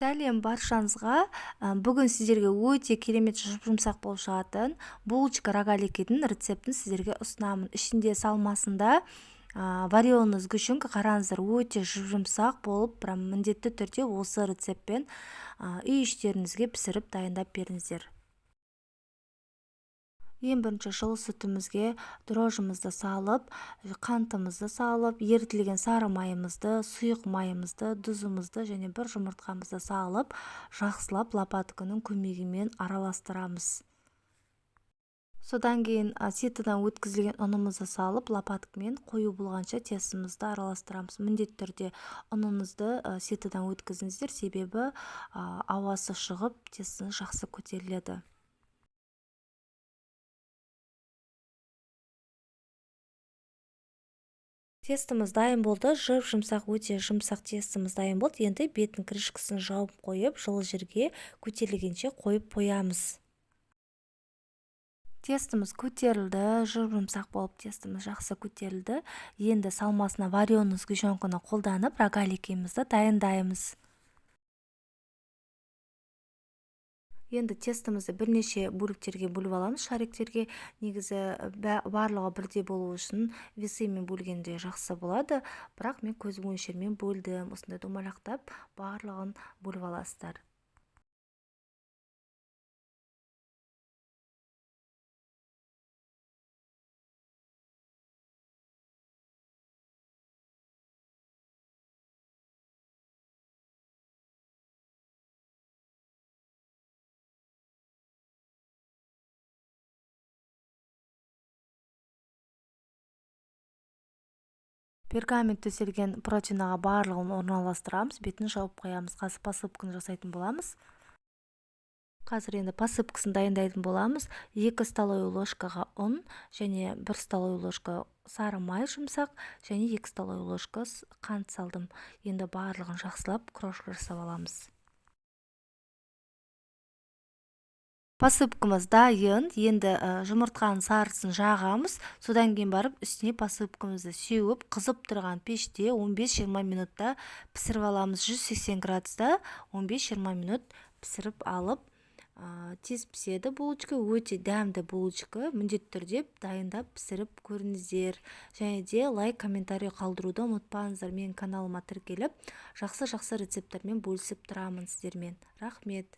Сәлем баршаңызға. Бүгін сіздерге өте керемет жұмсақ болып шығатын булочка рогаликидің рецептін сіздерге ұсынамын. Ішінде салмасында вареный сгущенка, қараңыздар, өте жұмсақ болып, прям міндетті түрде осы рецептпен үй іштеріңізге пісіріп дайындап беріңіздер. Ең бірінші жылы сүтімізге дрожжымызды салып, қантымызды салып, ерітілген сары майымызды, сұйық майымызды, тұзымызды және бір жұмыртқамызды салып, жақсылап лопатканың көмегімен араластырамыз. Содан кейін ситыдан өткізілген ұнымызды салып, лопаткамен қою болғанша тестімізді араластырамыз. Міндетті түрде ұныңызды ситыдан өткізіңіздер, себебі ауасы шығып, тестіңіз жақсы көтеріледі. Тестіміз дайын болды. Жұмсақ, өте жұмсақ тестіміз дайын болды. Енді бетін крышкасын жауып қойып, жылы жерге көтерілгенше қойып қоямыз. Тестіміз көтерілді, жұмсақ болып тестіміз жақсы көтерілді. Енді салмасына вареный сгущенканы қолданып, рогаликімізді дайындаймыз. Енді тестімізді бірнеше бөліктерге бөліп аламыз, шариктерге. Негізі барлығы бірдей болу үшін весімен бөлгенде жақсы болады, бірақ мен көз мөлшермен бөлдім. Осындай домалақтап барлығын бөліп аласыздар. Пергамент төселген протинаға барлығын орналастырамыз, бетін жауып қоямыз. Қазір посыпканы жасайтын боламыз. Қазір енді посыпкасын дайындайтын боламыз. 2 столовый ложкаға ұн және 1 столовый ложка сары май жұмсақ және 2 столовый ложка қант салдым. Енді барлығын жақсылап крошка жасап аламыз. Посыпкамыз дайын. Енді жұмыртқаның сарысын жағамыз. Содан кейін барып үстіне посыпкамызды сеуіп, қызып тұрған пеште 15-20 минутта пісіріп аламыз. 180 градуста 15-20 минут пісіріп алып, тез піседі булочка. Өте дәмді булочка. Міндетті түрде дайындап пісіріп көріңіздер. Және де лайк, комментарий қалдыруды ұмытпаңыздар. Менің каналыма тіркеліп, жақсы рецепттермен бөлісіп тұрамын сіздермен. Рахмет.